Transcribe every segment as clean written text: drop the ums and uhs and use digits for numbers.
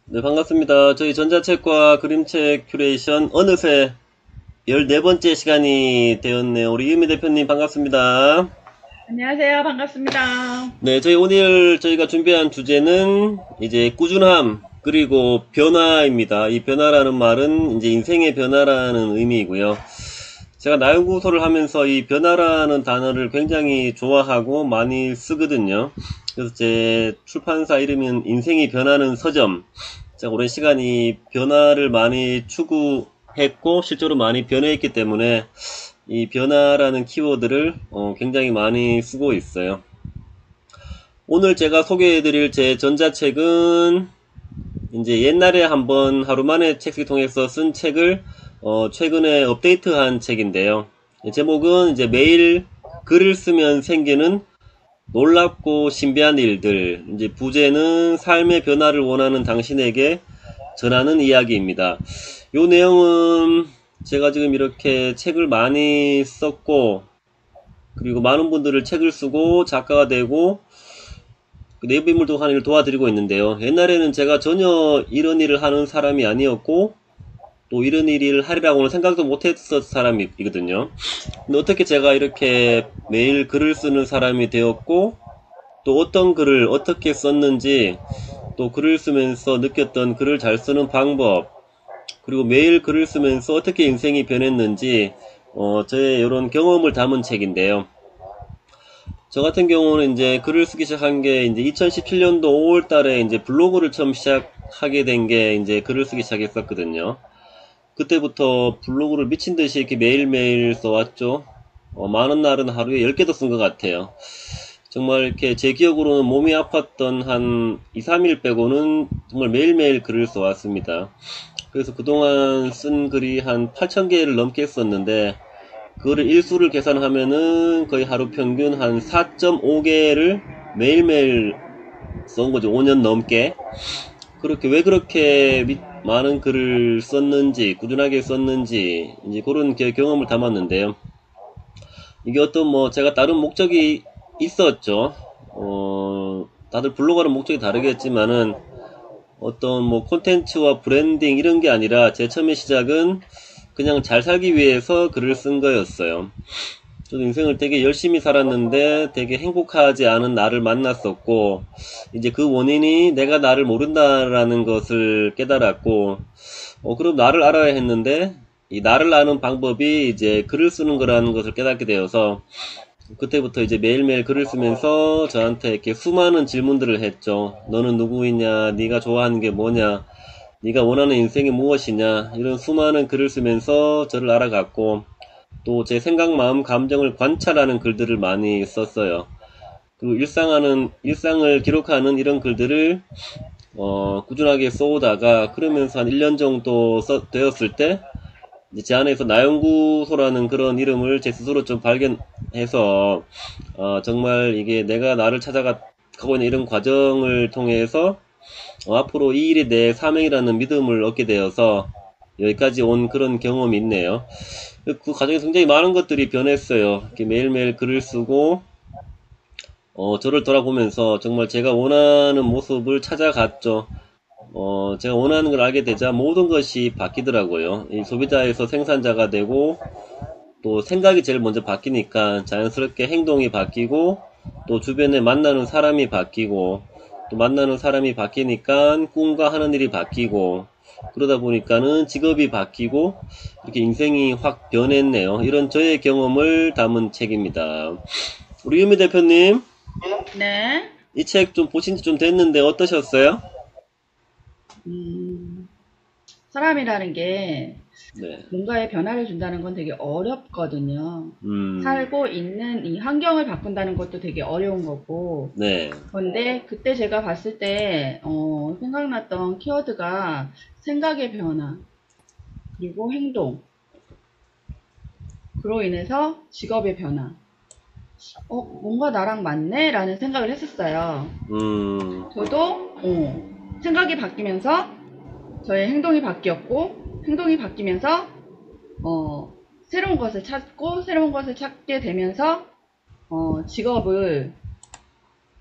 네, 반갑습니다. 저희 전자책과 그림책 큐레이션 어느새 14번째 시간이 되었네요. 우리 이은미 대표님 반갑습니다. 안녕하세요. 반갑습니다. 네, 오늘 저희가 준비한 주제는 이제 꾸준함, 그리고 변화입니다. 이 변화라는 말은 이제 인생의 변화라는 의미이고요. 제가 나연구소를 하면서 이 변화라는 단어를 굉장히 좋아하고 많이 쓰거든요. 그래서 제 출판사 이름은 인생이 변하는 서점. 제가 오랜 시간 이 변화를 많이 추구했고 실제로 많이 변해있기 때문에 이 변화라는 키워드를 굉장히 많이 쓰고 있어요. 오늘 제가 소개해드릴 제 전자책은 이제 옛날에 한번 하루 만에 책 쓰기 통해서 쓴 책을 최근에 업데이트한 책인데요. 제목은 이제 매일 글을 쓰면 생기는 놀랍고 신비한 일들. 이제 부제는 삶의 변화를 원하는 당신에게 전하는 이야기입니다. 요 내용은 제가 지금 이렇게 책을 많이 썼고, 그리고 많은 분들을 책을 쓰고 작가가 되고 내부 인물도 하는 일을 도와드리고 있는데요. 옛날에는 제가 전혀 이런 일을 하는 사람이 아니었고 또 이런 일을 하리라고는 생각도 못했었 사람이거든요. 근데 어떻게 제가 이렇게 매일 글을 쓰는 사람이 되었고 또 어떤 글을 어떻게 썼는지, 또 글을 쓰면서 느꼈던 글을 잘 쓰는 방법, 그리고 매일 글을 쓰면서 어떻게 인생이 변했는지 저의 이런 경험을 담은 책인데요. 저 같은 경우는 이제 글을 쓰기 시작한 게 이제 2017년도 5월 달에 이제 블로그를 처음 시작하게 된 게 이제 글을 쓰기 시작했었거든요. 그때부터 블로그를 미친 듯이 이렇게 매일매일 써왔죠. 많은 날은 하루에 10개도 쓴 것 같아요. 정말 이렇게 제 기억으로는 몸이 아팠던 한 2, 3일 빼고는 정말 매일매일 글을 써왔습니다. 그래서 그동안 쓴 글이 한 8,000개를 넘게 썼는데, 그거를 일수를 계산하면은 거의 하루 평균 한 4.5개를 매일매일 쓴 거죠. 5년 넘게. 그렇게 왜 그렇게 많은 글을 썼는지, 꾸준하게 썼는지, 이제 그런 경험을 담았는데요. 이게 어떤 제가 다른 목적이 있었죠. 다들 블로그하는 목적이 다르겠지만은 어떤 콘텐츠와 브랜딩 이런 게 아니라 제 처음의 시작은 그냥 잘 살기 위해서 글을 쓴 거였어요. 저도 인생을 되게 열심히 살았는데 되게 행복하지 않은 나를 만났었고, 이제 그 원인이 내가 나를 모른다라는 것을 깨달았고, 그럼 나를 알아야 했는데 이 나를 아는 방법이 이제 글을 쓰는 거라는 것을 깨닫게 되어서, 그때부터 이제 매일매일 글을 쓰면서 저한테 이렇게 수많은 질문들을 했죠. 너는 누구이냐? 네가 좋아하는 게 뭐냐? 네가 원하는 인생이 무엇이냐? 이런 수많은 글을 쓰면서 저를 알아갔고, 또 제 생각, 마음, 감정을 관찰하는 글들을 많이 썼어요. 그리고 일상을 기록하는 이런 글들을 꾸준하게 써오다가, 그러면서 한 1년 정도 되었을 때 이제 제 안에서 나연구소라는 그런 이름을 제 스스로 좀 발견해서 정말 이게 내가 나를 찾아가고 있는 이런 과정을 통해서 앞으로 이 일이 내 사명이라는 믿음을 얻게 되어서 여기까지 온 그런 경험이 있네요. 그 과정에서 굉장히 많은 것들이 변했어요. 이렇게 매일매일 글을 쓰고 저를 돌아보면서 정말 제가 원하는 모습을 찾아갔죠. 제가 원하는 걸 알게 되자 모든 것이 바뀌더라고요. 이 소비자에서 생산자가 되고, 또 생각이 제일 먼저 바뀌니까 자연스럽게 행동이 바뀌고, 또 주변에 만나는 사람이 바뀌고, 또 만나는 사람이 바뀌니까 꿈과 하는 일이 바뀌고, 그러다 보니까는 직업이 바뀌고, 이렇게 인생이 확 변했네요. 이런 저의 경험을 담은 책입니다. 우리 유미 대표님, 네. 이 책 좀 보신 지 좀 됐는데 어떠셨어요? 음, 사람이라는 게 네. 뭔가에 변화를 준다는 건 되게 어렵거든요. 음, 살고 있는 이 환경을 바꾼다는 것도 되게 어려운 거고. 네. 그런데 그때 제가 봤을 때, 생각났던 키워드가 생각의 변화, 그리고 행동, 그로 인해서 직업의 변화. 뭔가 나랑 맞네? 라는 생각을 했었어요. 음, 저도, 생각이 바뀌면서 저의 행동이 바뀌었고, 행동이 바뀌면서 새로운 것을 찾고, 새로운 것을 찾게 되면서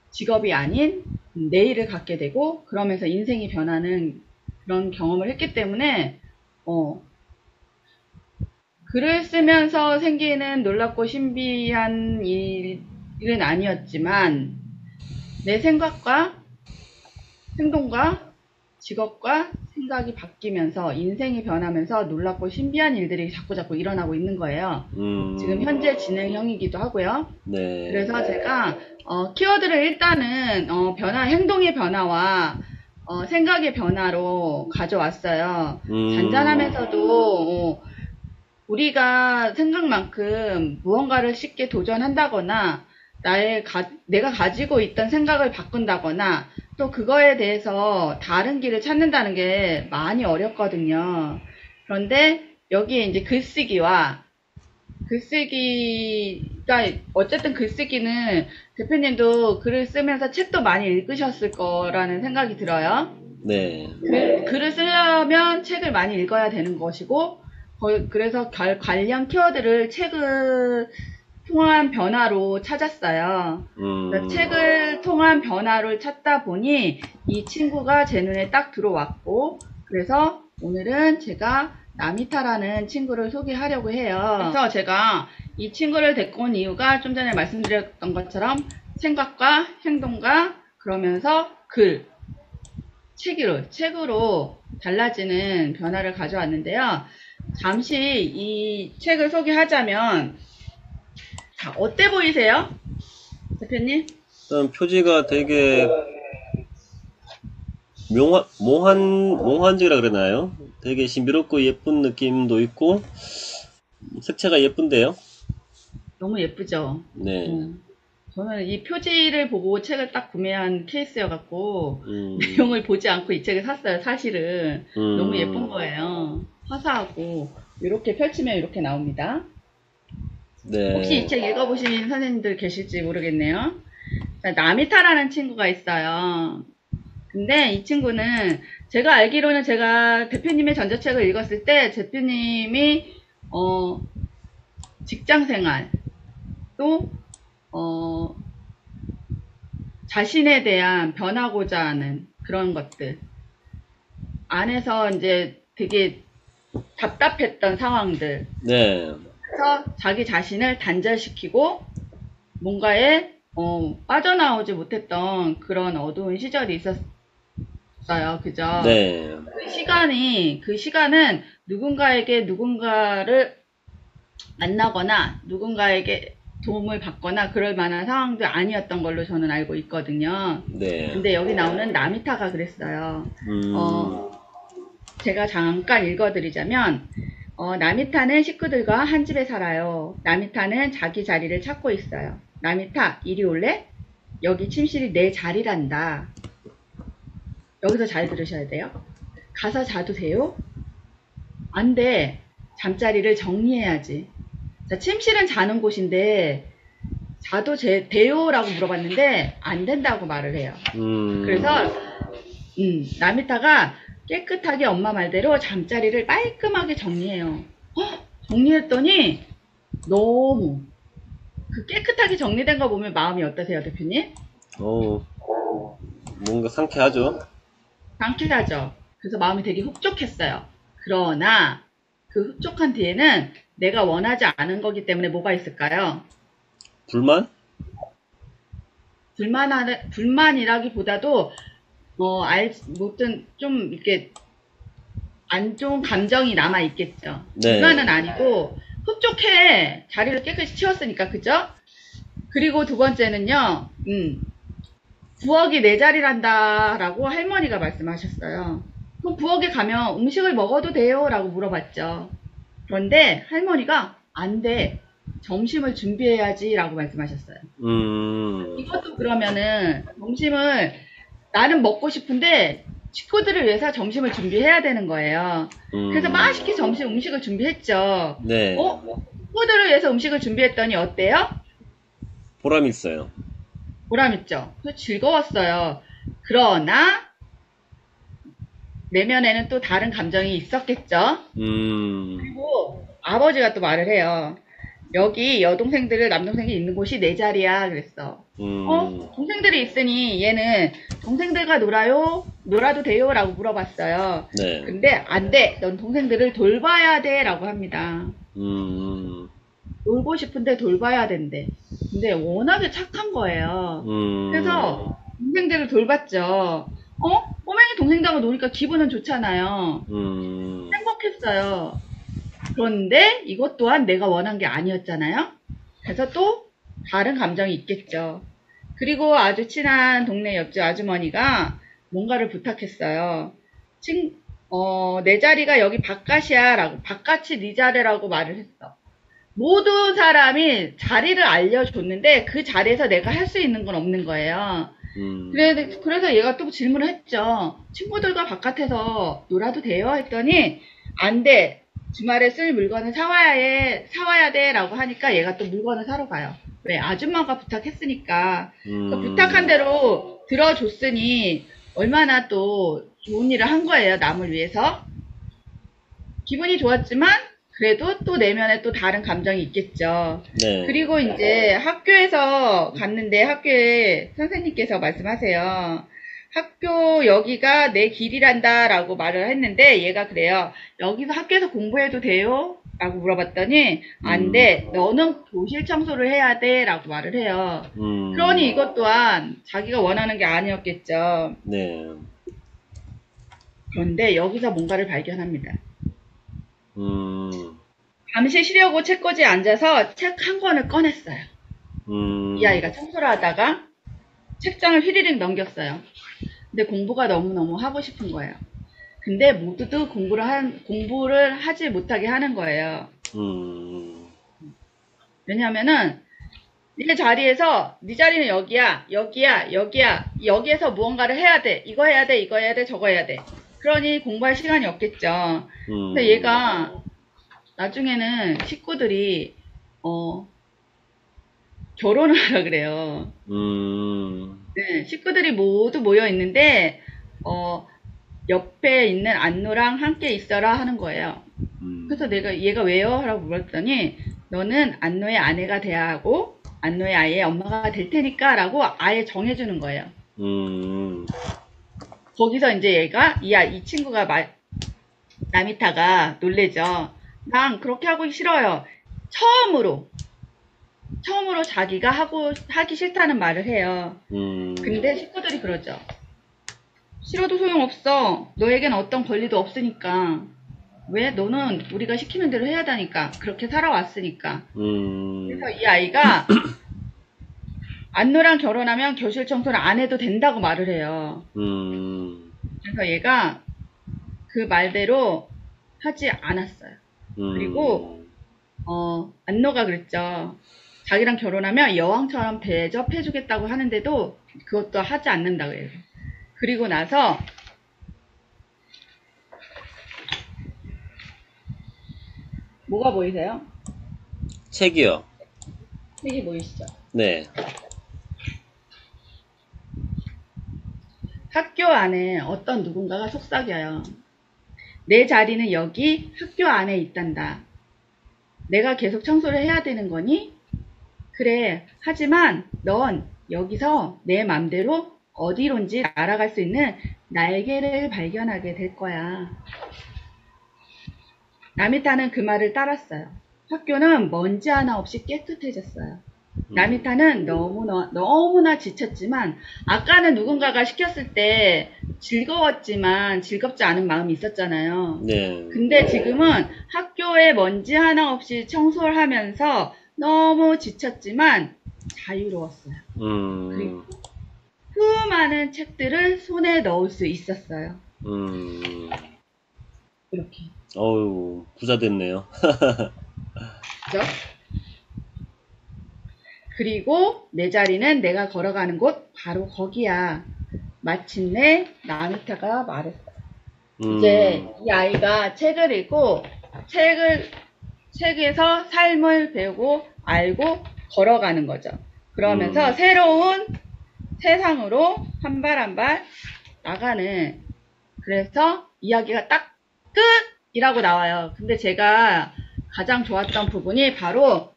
직업이 아닌 내일을 갖게 되고, 그러면서 인생이 변하는 그런 경험을 했기 때문에 글을 쓰면서 생기는 놀랍고 신비한 일은 아니었지만 내 생각과 행동과 직업과 생각이 바뀌면서 인생이 변하면서 놀랍고 신비한 일들이 자꾸자꾸 일어나고 있는 거예요. 지금 현재 진행형이기도 하고요. 네. 그래서 제가 키워드를 일단은 행동의 변화와 생각의 변화로 가져왔어요. 잔잔하면서도 우리가 생각만큼 무언가를 쉽게 도전한다거나 내가 가지고 있던 생각을 바꾼다거나 또 그거에 대해서 다른 길을 찾는다는 게 많이 어렵거든요. 그런데 여기에 이제 글쓰기가 어쨌든 글쓰기는 대표님도 글을 쓰면서 책도 많이 읽으셨을 거라는 생각이 들어요. 네. 글을 쓰려면 책을 많이 읽어야 되는 것이고 그래서 관련 키워드를 책을 통한 변화로 찾았어요. 책을 통한 변화를 찾다 보니 이 친구가 제 눈에 딱 들어왔고, 그래서 오늘은 제가 나미타라는 친구를 소개하려고 해요. 그래서 제가 이 친구를 데리고 온 이유가 좀 전에 말씀드렸던 것처럼 생각과 행동과 그러면서 책으로 달라지는 변화를 가져왔는데요. 잠시 이 책을 소개하자면, 자, 어때 보이세요? 대표님? 일단 표지가 되게 몽환지라 그러나요? 되게 신비롭고 예쁜 느낌도 있고 색채가 예쁜데요? 너무 예쁘죠? 네. 저는 이 표지를 보고 책을 딱 구매한 케이스여갖고 내용을 보지 않고 이 책을 샀어요. 사실은 너무 예쁜 거예요. 화사하고 이렇게 펼치면 이렇게 나옵니다. 네. 혹시 이 책 읽어보신 선생님들 계실지 모르겠네요. 자, 나미타라는 친구가 있어요. 근데 이 친구는 제가 알기로는 제가 대표님의 전자책을 읽었을 때 대표님이 직장생활 또 자신에 대한 변하고자 하는 그런 것들 안에서 이제 되게 답답했던 상황들. 네. 그래서 자기 자신을 단절시키고 뭔가에 빠져나오지 못했던 그런 어두운 시절이 있었어요. 그죠? 네. 그 시간은 누군가를 만나거나 누군가에게 도움을 받거나 그럴 만한 상황도 아니었던 걸로 저는 알고 있거든요. 네. 근데 여기 나오는 나미타가 그랬어요. 제가 잠깐 읽어드리자면 나미타는 식구들과 한 집에 살아요. 나미타는 자기 자리를 찾고 있어요. 나미타, 이리 올래? 여기 침실이 내 자리란다. 여기서 잘 들으셔야 돼요. 가서 자도 돼요? 안 돼. 잠자리를 정리해야지. 자, 침실은 자는 곳인데 자도 돼요? 라고 물어봤는데 안 된다고 말을 해요. 그래서 나미타가 깨끗하게 엄마 말대로 잠자리를 깔끔하게 정리해요. 정리했더니 너무 그 깨끗하게 정리된 거 보면 마음이 어떠세요, 대표님? 뭔가 상쾌하죠? 상쾌하죠. 그래서 마음이 되게 흡족했어요. 그러나 그 흡족한 뒤에는 내가 원하지 않은 거기 때문에 뭐가 있을까요? 불만? 불만이라기보다도 좀 이렇게 안 좋은 감정이 남아 있겠죠. 네. 불만은 아니고 흡족해. 자리를 깨끗이 치웠으니까, 그죠? 그리고 두 번째는요, 부엌이 내 자리란다 라고 할머니가 말씀하셨어요. 그럼 부엌에 가면 음식을 먹어도 돼요? 라고 물어봤죠. 그런데 할머니가 안 돼. 점심을 준비해야지 라고 말씀하셨어요. 이것도 그러면은 점심을 나는 먹고 싶은데 식구들을 위해서 점심을 준비해야 되는 거예요. 그래서 맛있게 음식을 준비했죠. 네. 식구들을 위해서 음식을 준비했더니 어때요? 보람 있어요. 보람 있죠. 즐거웠어요. 그러나 내면에는 또 다른 감정이 있었겠죠. 그리고 아버지가 또 말을 해요. 여기 여동생들을 남동생이 있는 곳이 내 자리야 그랬어. 동생들이 있으니 얘는 동생들과 놀아도 돼요? 라고 물어봤어요. 네. 근데 안 돼. 넌 동생들을 돌봐야 돼. 라고 합니다. 놀고 싶은데 돌봐야 된대. 근데 워낙에 착한 거예요. 그래서 동생들을 돌봤죠. 꼬맹이 동생들하고 노니까 기분은 좋잖아요. 행복했어요. 그런데 이것 또한 내가 원한 게 아니었잖아요. 그래서 또 다른 감정이 있겠죠. 그리고 아주 친한 동네 옆집 아주머니가 뭔가를 부탁했어요. 내 자리가 여기 바깥이야 라고, 바깥이 네 자리라고 말을 했어. 모든 사람이 자리를 알려줬는데 그 자리에서 내가 할 수 있는 건 없는 거예요. 그래서 얘가 또 질문을 했죠. 친구들과 바깥에서 놀아도 돼요? 했더니 안 돼. 주말에 쓸 물건을 사와야 돼 라고 하니까 얘가 또 물건을 사러 가요. 왜? 아줌마가 부탁했으니까. 부탁한 대로 들어줬으니 얼마나 또 좋은 일을 한 거예요. 남을 위해서. 기분이 좋았지만 그래도 또 내면에 또 다른 감정이 있겠죠. 네. 그리고 이제 학교에서 갔는데 학교에 선생님께서 말씀하세요. 학교 여기가 내 길이란다 라고 말을 했는데 얘가 그래요. 여기서 학교에서 공부해도 돼요? 라고 물어봤더니 안 돼. 너는 교실 청소를 해야 돼 라고 말을 해요. 그러니 이것 또한 자기가 원하는 게 아니었겠죠. 네. 그런데 여기서 뭔가를 발견합니다. 음. 잠시 쉬려고 책꽂이에 앉아서 책 한 권을 꺼냈어요. 이 아이가 청소를 하다가 책장을 휘리릭 넘겼어요. 근데 공부가 너무너무 하고 싶은 거예요. 근데 모두도 공부를 하지 못하게 하는 거예요. 왜냐면은 네 자리에서 네 자리는 여기야, 여기야, 여기야. 여기에서 무언가를 해야 돼. 이거 해야 돼, 이거 해야 돼, 저거 해야 돼. 그러니 공부할 시간이 없겠죠. 근데 얘가 나중에는 식구들이 결혼을 하라 그래요. 네, 식구들이 모두 모여 있는데 옆에 있는 안노랑 함께 있어라 하는 거예요. 그래서 얘가 왜요? 라고 물었더니 너는 안노의 아내가 돼야 하고 안노의 아이의 엄마가 될 테니까 라고 아예 정해주는 거예요. 거기서 이제 얘가 이 친구가 나미타가 놀래죠. 난 그렇게 하고 싫어요. 처음으로 자기가 하기 싫다는 말을 해요. 근데 식구들이 그러죠. 싫어도 소용없어. 너에겐 어떤 권리도 없으니까. 왜? 너는 우리가 시키는 대로 해야 하니까. 그렇게 살아왔으니까. 그래서 이 아이가 안노랑 결혼하면 교실 청소를 안 해도 된다고 말을 해요. 그래서 얘가 그 말대로 하지 않았어요. 그리고 안노가 그랬죠. 자기랑 결혼하면 여왕처럼 대접해주겠다고 하는데도 그것도 하지 않는다고 해요. 그리고 나서 뭐가 보이세요? 책이요. 책이 보이시죠? 네. 학교 안에 어떤 누군가가 속삭여요. 내 자리는 여기 학교 안에 있단다. 내가 계속 청소를 해야 되는 거니? 그래. 하지만 넌 여기서 내 맘대로 어디론지 날아갈 수 있는 날개를 발견하게 될 거야. 나미타는 그 말을 따랐어요. 학교는 먼지 하나 없이 깨끗해졌어요. 나미타는 너무나 지쳤지만 아까는 누군가가 시켰을 때 즐거웠지만 즐겁지 않은 마음이 있었잖아요. 네. 근데 지금은 학교에 먼지 하나 없이 청소를 하면서 너무 지쳤지만 자유로웠어요. 그리고 수많은 책들을 손에 넣을 수 있었어요. 이렇게. 어우, 부자 됐네요. 그죠? 그리고 내 자리는 내가 걸어가는 곳 바로 거기야. 마침내 나미타가 말했어요. 이제 이 아이가 책을 읽고 책에서 삶을 배우고 알고 걸어가는 거죠. 그러면서 새로운 세상으로 한 발 한 발 나가는, 그래서 이야기가 딱 끝이라고 나와요. 근데 제가 가장 좋았던 부분이 바로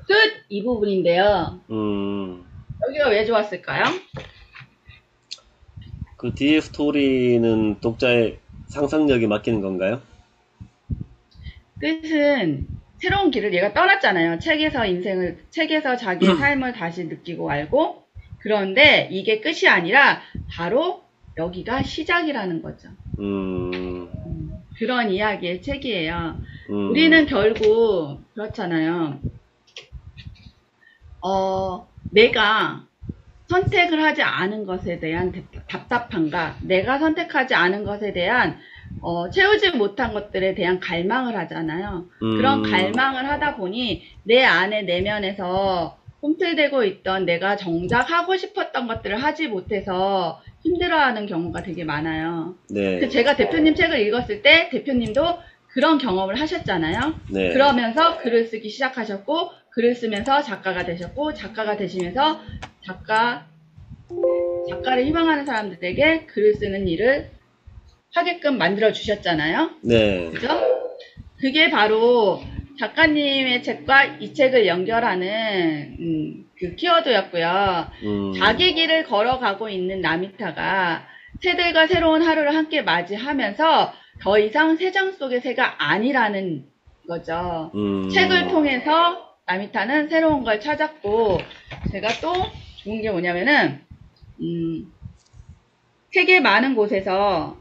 끝! 이 부분인데요. 여기가 왜 좋았을까요? 그 뒤에 스토리는 독자의 상상력이 맡기는 건가요? 끝은 새로운 길을 얘가 떠났잖아요. 책에서 자기의 삶을 다시 느끼고 알고. 그런데 이게 끝이 아니라 바로 여기가 시작이라는 거죠. 그런 이야기의 책이에요. 우리는 결국 그렇잖아요. 내가 선택을 하지 않은 것에 대한 답답함과 내가 선택하지 않은 것에 대한 채우지 못한 것들에 대한 갈망을 하잖아요. 그런 갈망을 하다 보니 내 안에 내면에서 꿈틀대고 있던 내가 정작 하고 싶었던 것들을 하지 못해서 힘들어하는 경우가 되게 많아요. 네. 제가 대표님 책을 읽었을 때 대표님도 그런 경험을 하셨잖아요. 네. 그러면서 글을 쓰기 시작하셨고 글을 쓰면서 작가가 되셨고 작가가 되시면서 작가를 희망하는 사람들에게 글을 쓰는 일을 하게끔 만들어 주셨잖아요. 네. 그죠? 그게 바로 작가님의 책과 이 책을 연결하는 그 키워드였고요. 자기 길을 걸어가고 있는 나미타가 새들과 새로운 하루를 함께 맞이하면서 더 이상 새장 속의 새가 아니라는 거죠. 책을 통해서 나미타는 새로운 걸 찾았고, 제가 또 좋은 게 뭐냐면은 세계 많은 곳에서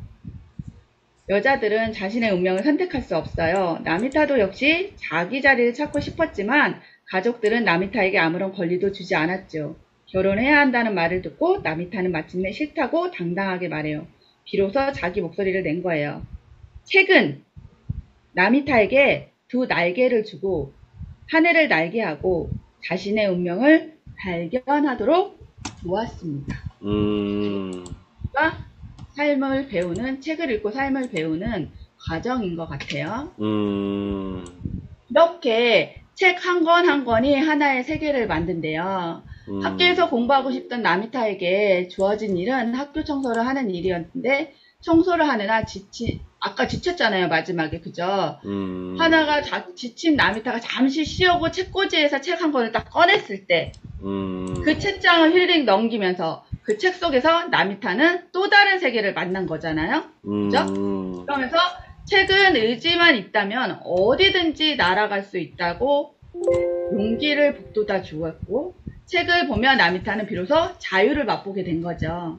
여자들은 자신의 운명을 선택할 수 없어요. 나미타도 역시 자기 자리를 찾고 싶었지만 가족들은 나미타에게 아무런 권리도 주지 않았죠. 결혼해야 한다는 말을 듣고 나미타는 마침내 싫다고 당당하게 말해요. 비로소 자기 목소리를 낸 거예요. 책은 나미타에게 두 날개를 주고 하늘을 날게 하고 자신의 운명을 발견하도록 도왔습니다. 삶을 배우는, 책을 읽고 삶을 배우는 과정인 것 같아요. 이렇게 책 한 권 한 권이 하나의 세계를 만든대요. 학교에서 공부하고 싶던 나미타에게 주어진 일은 학교 청소를 하는 일이었는데 청소를 하느라 아까 지쳤잖아요, 마지막에. 그죠? 하나가 지친 나미타가 잠시 쉬려고 책꽂이에서 책 한 권을 딱 꺼냈을 때 그 책장을 휘리릭 넘기면서 그 책 속에서 나미타는 또 다른 세계를 만난 거잖아요. 그죠? 그러면서 책은 의지만 있다면 어디든지 날아갈 수 있다고 용기를 북돋아 주었고, 책을 보면 나미타는 비로소 자유를 맛보게 된 거죠.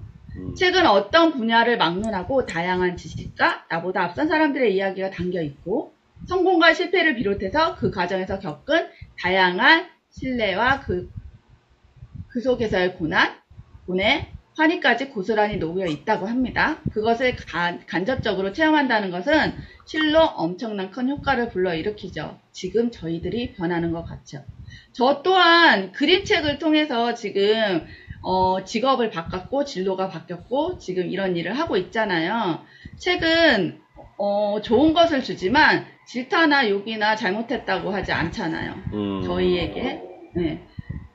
책은 어떤 분야를 막론하고 다양한 지식과 나보다 앞선 사람들의 이야기가 담겨 있고, 성공과 실패를 비롯해서 그 과정에서 겪은 다양한 신뢰와 그 속에서의 고난, 고뇌, 환희까지 고스란히 놓여 있다고 합니다. 그것을 간접적으로 체험한다는 것은 실로 엄청난 큰 효과를 불러일으키죠. 지금 저희들이 변하는 것 같죠. 저 또한 그림책을 통해서 지금 직업을 바꿨고 진로가 바뀌었고 지금 이런 일을 하고 있잖아요. 책은 좋은 것을 주지만 질타나 욕이나 잘못했다고 하지 않잖아요. 저희에게. 네.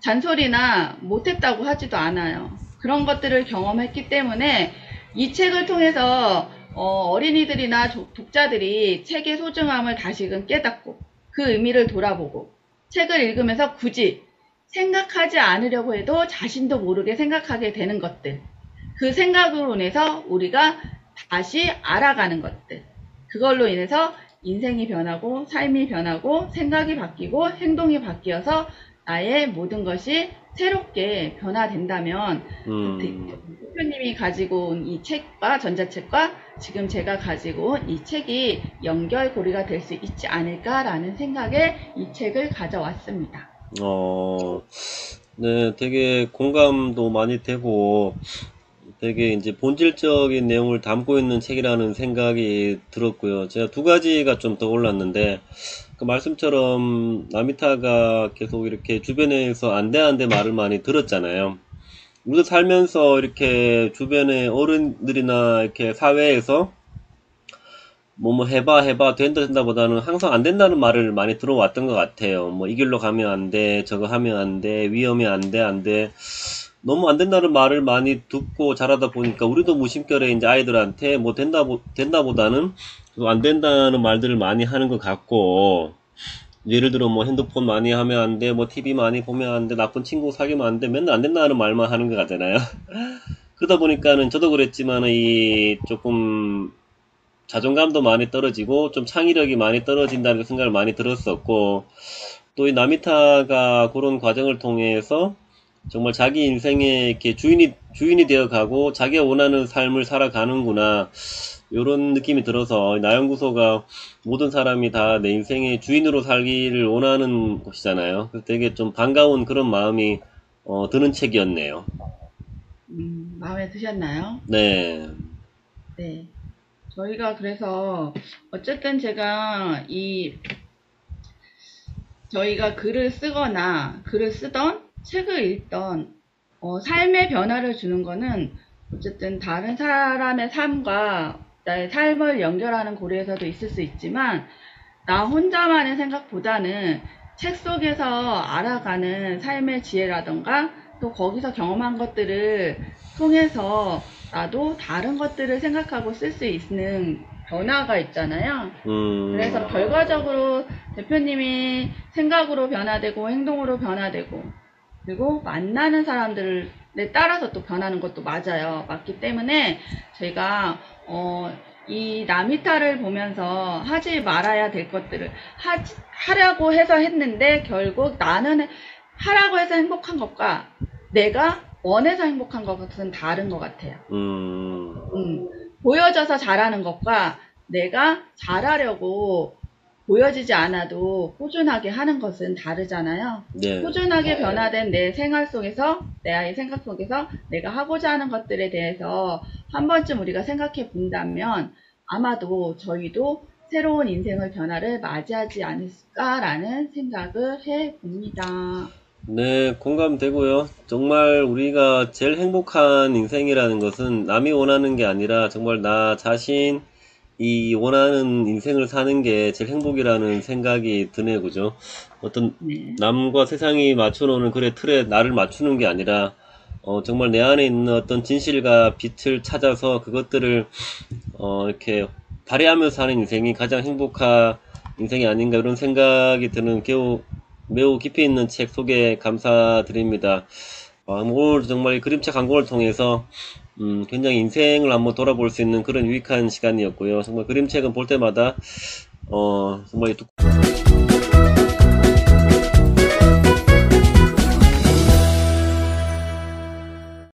잔소리나 못했다고 하지도 않아요. 그런 것들을 경험했기 때문에 이 책을 통해서 어린이들이나 독자들이 책의 소중함을 다시금 깨닫고 그 의미를 돌아보고 책을 읽으면서 굳이 생각하지 않으려고 해도 자신도 모르게 생각하게 되는 것들, 그 생각으로 인해서 우리가 다시 알아가는 것들, 그걸로 인해서 인생이 변하고 삶이 변하고 생각이 바뀌고 행동이 바뀌어서 나의 모든 것이 새롭게 변화된다면 대표님이 가지고 온 이 책과 전자책과 지금 제가 가지고 온 이 책이 연결고리가 될 수 있지 않을까라는 생각에 이 책을 가져왔습니다. 네, 되게 공감도 많이 되고 되게 이제 본질적인 내용을 담고 있는 책이라는 생각이 들었고요. 제가 두 가지가 좀 떠올랐는데, 그 말씀처럼 나미타가 계속 이렇게 주변에서 안 돼 말을 많이 들었잖아요. 우리도 살면서 이렇게 주변의 어른들이나 이렇게 사회에서 뭐 해봐 된다 보다는 항상 안 된다는 말을 많이 들어왔던 것 같아요. 뭐 이 길로 가면 안 돼, 저거 하면 안 돼, 위험해, 안 돼. 너무 안 된다는 말을 많이 듣고 자라다 보니까 우리도 무심결에 이제 아이들한테 뭐 된다 보다는 안 된다는 말들을 많이 하는 것 같고, 예를 들어 뭐 핸드폰 많이 하면 안 돼, 뭐 TV 많이 보면 안 돼, 나쁜 친구 사귀면 안 돼, 맨날 안 된다는 말만 하는 것 같잖아요. 그러다 보니까는 저도 그랬지만 이 조금 자존감도 많이 떨어지고 좀 창의력이 많이 떨어진다는 생각을 많이 들었었고, 또 이 나미타가 그런 과정을 통해서 정말 자기 인생의 이렇게 주인이 되어 가고 자기가 원하는 삶을 살아가는구나. 요런 느낌이 들어서 나연구소가 모든 사람이 다 내 인생의 주인으로 살기를 원하는 곳이잖아요. 그래서 되게 좀 반가운 그런 마음이 드는 책이었네요. 마음에 드셨나요? 네. 네. 저희가 그래서 어쨌든 저희가 글을 쓰거나 글을 쓰던 책을 읽던 삶의 변화를 주는 거는 어쨌든 다른 사람의 삶과 나의 삶을 연결하는 고리에서도 있을 수 있지만 나 혼자만의 생각보다는 책 속에서 알아가는 삶의 지혜라던가 또 거기서 경험한 것들을 통해서 나도 다른 것들을 생각하고 쓸 수 있는 변화가 있잖아요. 그래서 결과적으로 대표님이 생각으로 변화되고 행동으로 변화되고 그리고 만나는 사람들에 따라서 또 변하는 것도 맞기 때문에 제가 이 나미타를 보면서 하지 말아야 될 것들을 하려고 해서 했는데 결국 나는 하라고 해서 행복한 것과 내가 원해서 행복한 것은 다른 것 같아요. 보여져서 잘하는 것과 내가 잘하려고 보여지지 않아도 꾸준하게 하는 것은 다르잖아요. 네. 꾸준하게 변화된 내 생활 속에서, 내 아이의 생각 속에서 내가 하고자 하는 것들에 대해서 한 번쯤 우리가 생각해 본다면 아마도 저희도 새로운 인생의 변화를 맞이하지 않을까라는 생각을 해 봅니다. 네, 공감되고요. 정말 우리가 제일 행복한 인생이라는 것은 남이 원하는 게 아니라 정말 나 자신이 원하는 인생을 사는 게 제일 행복이라는 생각이 드네요, 그죠? 어떤 남과 세상이 맞춰놓는 그래 틀에 나를 맞추는 게 아니라 정말 내 안에 있는 어떤 진실과 빛을 찾아서 그것들을 이렇게 발휘하면서 사는 인생이 가장 행복한 인생이 아닌가 이런 생각이 드는 매우 깊이 있는 책 소개 감사드립니다. 오늘 정말 그림책 한 권을 통해서 굉장히 인생을 한번 돌아볼 수 있는 그런 유익한 시간이었고요. 정말 그림책은 볼 때마다 정말